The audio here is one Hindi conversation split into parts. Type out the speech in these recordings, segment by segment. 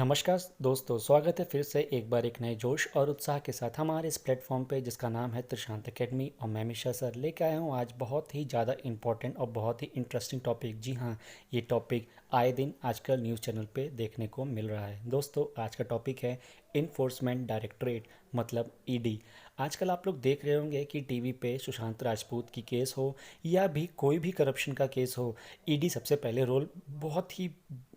नमस्कार दोस्तों, स्वागत है फिर से एक बार एक नए जोश और उत्साह के साथ हमारे इस प्लेटफॉर्म पे जिसका नाम है त्रिशांत एकेडमी। और मैं मिश्रा सर लेके आया हूँ आज बहुत ही ज़्यादा इम्पोर्टेंट और बहुत ही इंटरेस्टिंग टॉपिक। जी हाँ, ये टॉपिक आए दिन आजकल न्यूज़ चैनल पे देखने को मिल रहा है। दोस्तों, आज का टॉपिक है इन्फोर्समेंट डायरेक्टरेट, मतलब ईडी। आजकल आप लोग देख रहे होंगे कि टीवी पे सुशांत राजपूत की केस हो या भी कोई भी करप्शन का केस हो, ईडी सबसे पहले रोल बहुत ही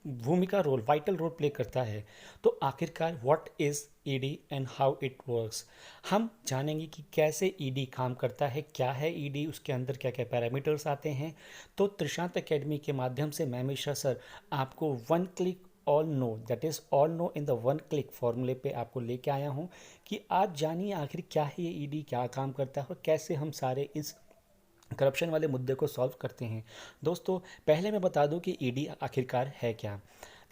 भूमिका रोल वाइटल रोल प्ले करता है। तो आखिरकार what is ED and how it works, हम जानेंगे कि कैसे ईडी काम करता है, क्या है ईडी, उसके अंदर क्या क्या पैरामीटर्स आते हैं। तो त्रिशांत एकेडमी के माध्यम से मैं मिश्रा सर आपको one click all know, that is all know in the one click फॉर्मूले पे आपको लेके आया हूँ कि आप जानिए आखिर क्या है ये ईडी, क्या काम करता है और कैसे हम सारे इस करप्शन वाले मुद्दे को सॉल्व करते हैं। दोस्तों, पहले मैं बता दूं कि ईडी आखिरकार है क्या।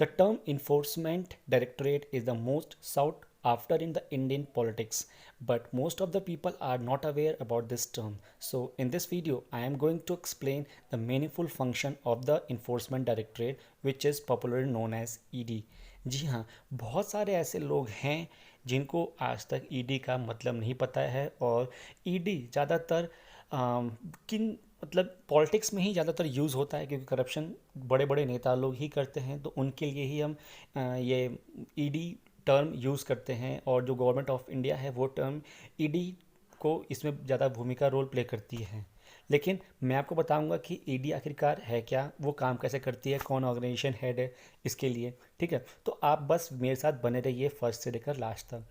The term enforcement directorate is the most sought after in the Indian politics, but most of the people are not aware about this term. So in this video I am going to explain the meaningful function of the enforcement directorate, which is popularly known as ED. जी हाँ, बहुत सारे ऐसे लोग हैं जिनको आज तक ईडी का मतलब नहीं पता है। और ईडी ज़्यादातर किन मतलब पॉलिटिक्स में ही ज़्यादातर यूज़ होता है, क्योंकि करप्शन बड़े बड़े नेता लोग ही करते हैं, तो उनके लिए ही हम ये ईडी टर्म यूज़ करते हैं। और जो गवर्नमेंट ऑफ इंडिया है वो टर्म ईडी को इसमें ज़्यादा भूमिका रोल प्ले करती है। लेकिन मैं आपको बताऊंगा कि ईडी आखिरकार है क्या, वो काम कैसे करती है, कौन ऑर्गेनाइजेशन हेड है इसके लिए। ठीक है, तो आप बस मेरे साथ बने रहिए फर्स्ट से लेकर लास्ट तक।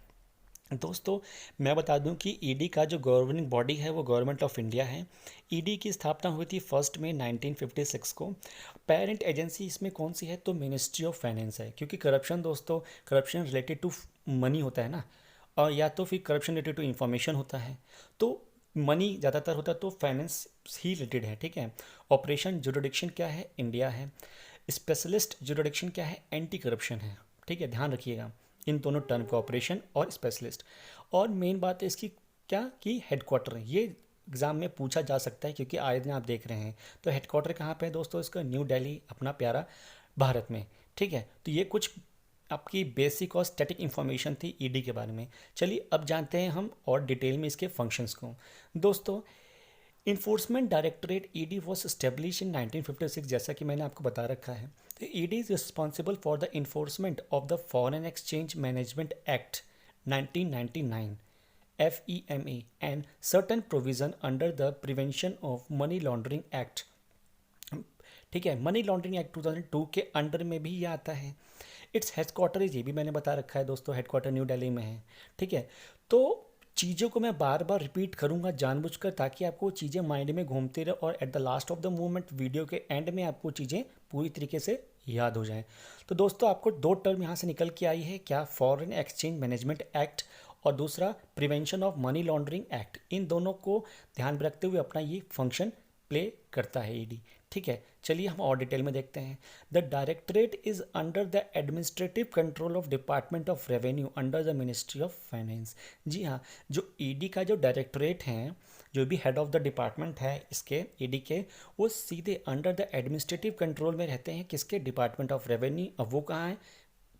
दोस्तों, मैं बता दूं कि ईडी का जो गवर्निंग बॉडी है वो गवर्नमेंट ऑफ इंडिया है। ईडी की स्थापना हुई थी 1 मई 1956 को। पेरेंट एजेंसी इसमें कौन सी है, तो मिनिस्ट्री ऑफ फाइनेंस है, क्योंकि करप्शन दोस्तों, करप्शन रिलेटेड टू मनी होता है ना, और या तो फिर करप्शन रिलेटेड टू इंफॉर्मेशन होता है। तो मनी ज़्यादातर होता है तो फाइनेंस ही रिलेटेड है। ठीक है, ऑपरेशन जुरिडिक्शन क्या है, इंडिया है। स्पेशलिस्ट जुरिडिक्शन क्या है, एंटी करप्शन है। ठीक है, ध्यान रखिएगा इन दोनों टर्म का, ऑपरेशन और स्पेशलिस्ट। और मेन बात है इसकी क्या कि हेडक्वार्टर है, ये एग्ज़ाम में पूछा जा सकता है क्योंकि आए दिन आप देख रहे हैं। तो हेडक्वार्टर कहाँ पे है दोस्तों इसका, न्यू दिल्ली, अपना प्यारा भारत में। ठीक है, तो ये कुछ आपकी बेसिक और स्टैटिक इन्फॉर्मेशन थी ईडी के बारे में। चलिए अब जानते हैं हम और डिटेल में इसके फंक्शंस को। दोस्तों, enforcement directorate ED was establish in 1956, जैसा कि मैंने आपको बता रखा है। तो ED is responsible for the enforcement of the foreign exchange management act 1999 FEMA and certain provision under the prevention of money laundering act. ठीक है, मनी लॉन्ड्रिंग एक्ट 2002 के अंडर में भी ये आता है। इट्स हेडक्वार्टर ये भी मैंने बता रखा है दोस्तों, हेडक्वार्टर न्यू दिल्ली में है। ठीक है, तो चीज़ों को मैं बार बार रिपीट करूंगा जानबूझकर, ताकि आपको चीज़ें माइंड में घूमती रहे और at the last of the movement video के एंड में आपको चीज़ें पूरी तरीके से याद हो जाएं। तो दोस्तों, आपको दो टर्म यहाँ से निकल के आई है, क्या, फॉरेन एक्सचेंज मैनेजमेंट एक्ट और दूसरा prevention of money laundering act. इन दोनों को ध्यान में रखते हुए अपना ये फंक्शन प्ले करता है ईडी। ठीक है, चलिए हम और डिटेल में देखते हैं। The directorate is under the administrative control of department of revenue under the ministry of finance. जी हाँ, जो ईडी का जो डायरेक्टरेट है, जो भी हेड ऑफ द डिपार्टमेंट है इसके ईडी के, वो सीधे अंडर द एडमिनिस्ट्रेटिव कंट्रोल में रहते हैं किसके, डिपार्टमेंट ऑफ रेवेन्यू। अब वो कहाँ है,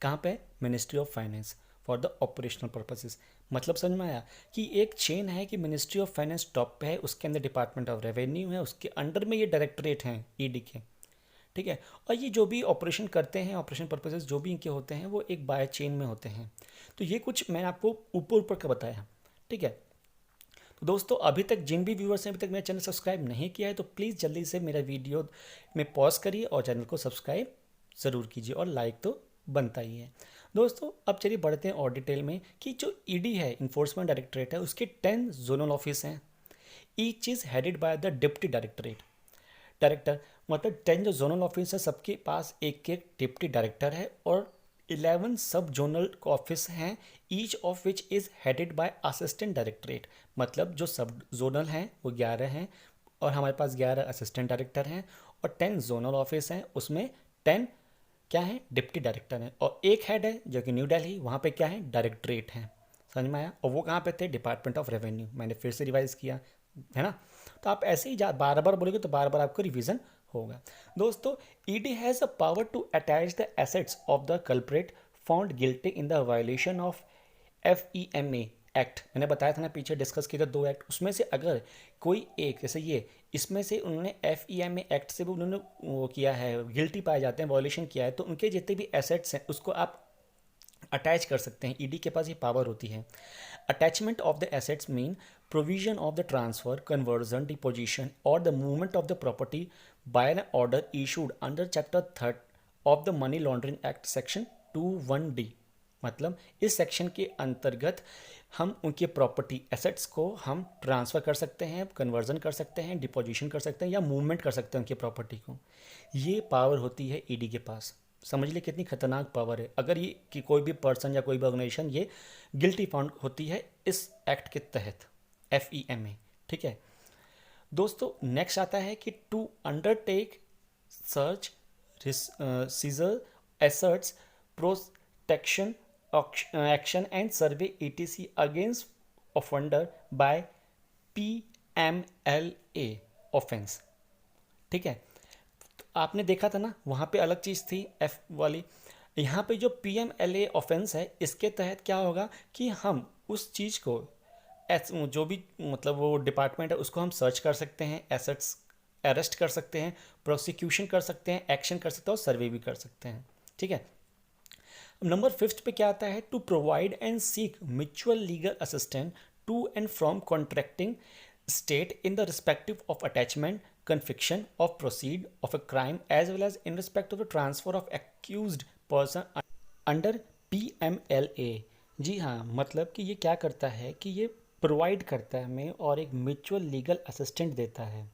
कहाँ पे, ministry of finance for the operational purposes. मतलब समझ में आया कि एक चेन है कि मिनिस्ट्री ऑफ फाइनेंस टॉप पे है, उसके अंदर डिपार्टमेंट ऑफ रेवेन्यू है, उसके अंडर में ये डायरेक्टरेट हैं ईडी के। ठीक है, और ये जो भी ऑपरेशन करते हैं, ऑपरेशन पर्पसेस जो भी इनके होते हैं, वो एक बाय चेन में होते हैं। तो ये कुछ मैंने आपको ऊपर ऊपर का बताया। ठीक है, तो दोस्तों, अभी तक जिन भी व्यूअर्स ने अभी तक मेरा चैनल सब्सक्राइब नहीं किया है तो प्लीज़ जल्दी से मेरा वीडियो में पॉज करिए और चैनल को सब्सक्राइब ज़रूर कीजिए, और लाइक तो बनता ही है। दोस्तों, अब चलिए बढ़ते हैं और डिटेल में कि जो ईडी है, इन्फोर्समेंट डायरेक्टरेट है, उसके 10 जोनल ऑफिस हैं। Each is headed by the deputy director, मतलब 10 जो जोनल ऑफिस है सबके पास एक एक डिप्टी डायरेक्टर है, और 11 सब जोनल ऑफिस हैं, each of which is headed by assistant directorate. मतलब जो सब जोनल हैं वो 11 हैं, और हमारे पास 11 असिस्टेंट डायरेक्टर हैं, और 10 जोनल ऑफिस हैं, उसमें 10 क्या है, डिप्टी डायरेक्टर हैं, और एक हेड है जो कि न्यू दिल्ली, वहाँ पे क्या है, डायरेक्टरेट है। समझ में आया, और वो कहाँ पे थे, डिपार्टमेंट ऑफ रेवेन्यू। मैंने फिर से रिवाइज किया है ना। तो आप ऐसे ही बार बार बोलोगे तो बार बार आपको रिवीजन होगा। दोस्तों, ED has a power to attach the assets of the culprit found guilty in the violation of FEMA act, मैंने बताया था ना पीछे डिस्कस किया था 2 एक्ट, उसमें से अगर कोई एक जैसे ये इसमें से उन्होंने FEMA एक्ट से भी उन्होंने वो किया है, गिल्टी पाए जाते हैं, वायलेशन किया है, तो उनके जितने भी एसेट्स हैं उसको आप अटैच कर सकते हैं। ईडी के पास ये पावर होती है। Attachment of the assets mean provision of the transfer, conversion, deposition और the movement of the property by an order issued under chapter 3 of the money laundering act section 21D। मतलब इस सेक्शन के अंतर्गत हम उनके प्रॉपर्टी एसेट्स को हम ट्रांसफ़र कर सकते हैं, कन्वर्जन कर सकते हैं, डिपोजिशन कर सकते हैं या मूवमेंट कर सकते हैं उनकी प्रॉपर्टी को। ये पावर होती है ईडी के पास। समझ लिए कितनी खतरनाक पावर है। अगर ये कि कोई भी पर्सन या कोई भी ऑर्गेनाइजेशन ये गिल्टी फाउंड होती है इस एक्ट के तहत, FEMA। ठीक है दोस्तों, नेक्स्ट आता है कि टू अंडरटेक सर्च, सीजर, एसर्ट्स, protection, action and survey ETC against offender by PMLA offence. ठीक है, तो आपने देखा था ना वहाँ पे अलग चीज़ थी F वाली, यहाँ पे जो PMLA ऑफेंस है इसके तहत क्या होगा कि हम उस चीज़ को जो भी मतलब वो डिपार्टमेंट है उसको हम सर्च कर सकते हैं, एसेट्स अरेस्ट कर सकते हैं, प्रोसिक्यूशन कर सकते हैं, एक्शन कर सकते हैं और सर्वे भी कर सकते हैं। ठीक है, नंबर 5 पे क्या आता है, to provide and seek mutual legal assistant to and from contracting state in the respective of attachment, conviction of proceed of a crime as well as in respect of the transfer of accused person under PMLA। जी हाँ, मतलब कि ये क्या करता है कि ये प्रोवाइड करता है हमें और एक म्यूचुअल लीगल असिस्टेंट देता है।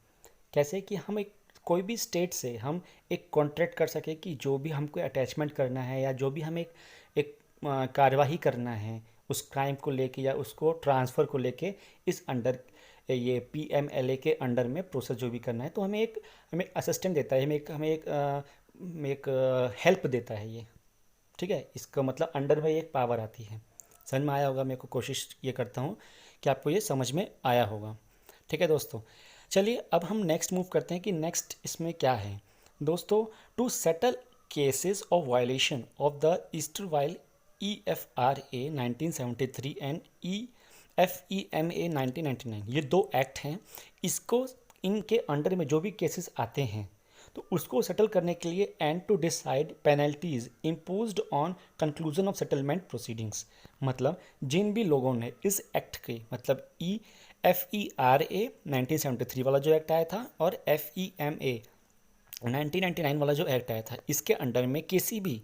कैसे कि हम एक कोई भी स्टेट से हम एक कॉन्ट्रैक्ट कर सके कि जो भी हमको अटैचमेंट करना है या जो भी हमें एक कार्यवाही करना है उस क्राइम को लेके या उसको ट्रांसफ़र को लेके इस अंडर ये PMLA के अंडर में प्रोसेस जो भी करना है, तो हमें असिस्टेंट देता है, हमें एक हेल्प देता है ये। ठीक है, इसका मतलब अंडर में एक पावर आती है। समझ में आया होगा, मेरे को कोशिश ये करता हूँ कि आपको ये समझ में आया होगा। ठीक है दोस्तों, चलिए अब हम नेक्स्ट मूव करते हैं कि नेक्स्ट इसमें क्या है। दोस्तों, to settle cases of violation of the erstwhile EFRA 1973 and FEMA 1999, ये 2 एक्ट हैं। इसको इनके अंडर में जो भी केसेस आते हैं तो उसको सेटल करने के लिए and to decide penalties imposed on conclusion of settlement proceedings. मतलब जिन भी लोगों ने इस एक्ट के मतलब FERA 1973 वाला जो एक्ट आया था और FEMA 1999 वाला जो एक्ट आया था, इसके अंडर में किसी भी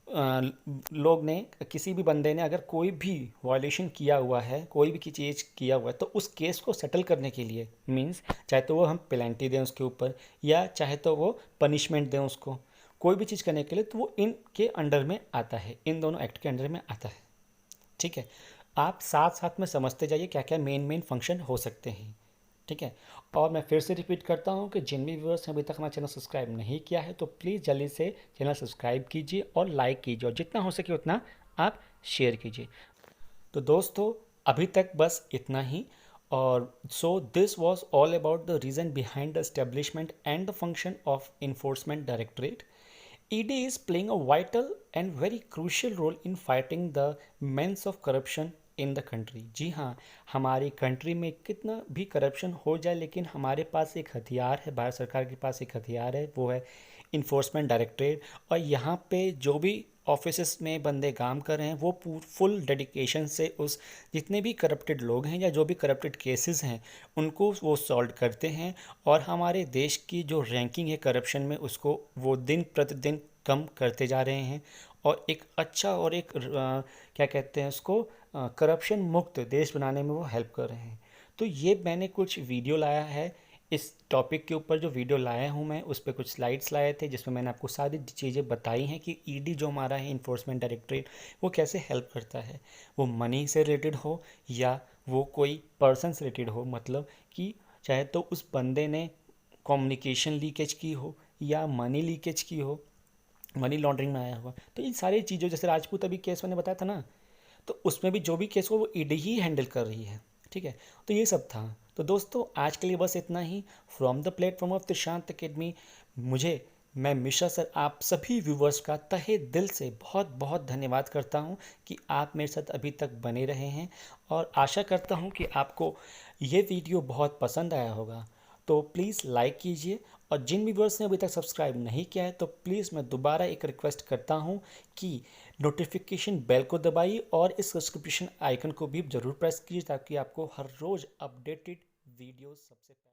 लोग ने, किसी भी बंदे ने अगर कोई भी वायलेशन किया हुआ है, कोई भी चीज़ किया हुआ है, तो उस केस को सेटल करने के लिए मींस चाहे तो वो हम पेनल्टी दें उसके ऊपर या चाहे तो वो पनिशमेंट दें उसको, कोई भी चीज़ करने के लिए, तो वो इनके अंडर में आता है, इन दोनों एक्ट के अंडर में आता है। ठीक है, आप साथ साथ में समझते जाइए क्या क्या मेन फंक्शन हो सकते हैं। ठीक है, और मैं फिर से रिपीट करता हूँ कि जिन भी व्यूअर्स ने अभी तक हमारा चैनल सब्सक्राइब नहीं किया है तो प्लीज़ जल्दी से चैनल सब्सक्राइब कीजिए और लाइक कीजिए और जितना हो सके उतना आप शेयर कीजिए। तो दोस्तों अभी तक बस इतना ही, और so this was all about the reason behind the establishment and the function of enforcement directorate. ED is playing a vital and very crucial role in fighting the menace of corruption in the country. जी हाँ, हमारी कंट्री में कितना भी करप्शन हो जाए लेकिन हमारे पास एक हथियार है, भारत सरकार के पास एक हथियार है, वो है इन्फोर्समेंट डायरेक्टरेट। और यहाँ पे जो भी ऑफिस में बंदे काम कर रहे हैं वो फुल डेडिकेशन से उस जितने भी करप्टेड लोग हैं या जो भी करप्टेड केसेस हैं उनको वो सॉल्व करते हैं, और हमारे देश की जो रैंकिंग है करप्शन में उसको वो दिन प्रतिदिन कम करते जा रहे हैं और एक अच्छा और एक क्या कहते हैं उसको करप्शन मुक्त देश बनाने में वो हेल्प कर रहे हैं। तो ये मैंने कुछ वीडियो लाया है इस टॉपिक के ऊपर, जो वीडियो लाया हूँ मैं उस पर कुछ स्लाइड्स लाए थे जिसमें मैंने आपको सारी चीज़ें बताई हैं कि ईडी जो हमारा है इन्फोर्समेंट डायरेक्टरेट वो कैसे हेल्प करता है, वो मनी से रिलेटेड हो या वो कोई पर्सन से रिलेटेड हो, मतलब कि चाहे तो उस बंदे ने कम्युनिकेशन लीकेज की हो या मनी लीकेज की हो, मनी लॉन्ड्रिंग में आया हुआ, तो इन सारी चीज़ों जैसे राजपूत अभी केस मैंने बताया था ना, तो उसमें भी जो भी केस हो वो ईडी ही हैंडल कर रही है। ठीक है, तो ये सब था। तो दोस्तों आज के लिए बस इतना ही। From the platform of Trishant academy मुझे मैं मिश्रा सर आप सभी व्यूवर्स का तहे दिल से बहुत बहुत धन्यवाद करता हूं कि आप मेरे साथ अभी तक बने रहे हैं और आशा करता हूं कि आपको ये वीडियो बहुत पसंद आया होगा। तो प्लीज़ लाइक कीजिए और जिन व्यूवर्स ने अभी तक सब्सक्राइब नहीं किया है तो प्लीज़ मैं दोबारा एक रिक्वेस्ट करता हूं कि नोटिफिकेशन बेल को दबाइए और इस सब्सक्रिप्शन आइकन को भी ज़रूर प्रेस कीजिए ताकि आपको हर रोज़ अपडेटेड वीडियो सबसे पहले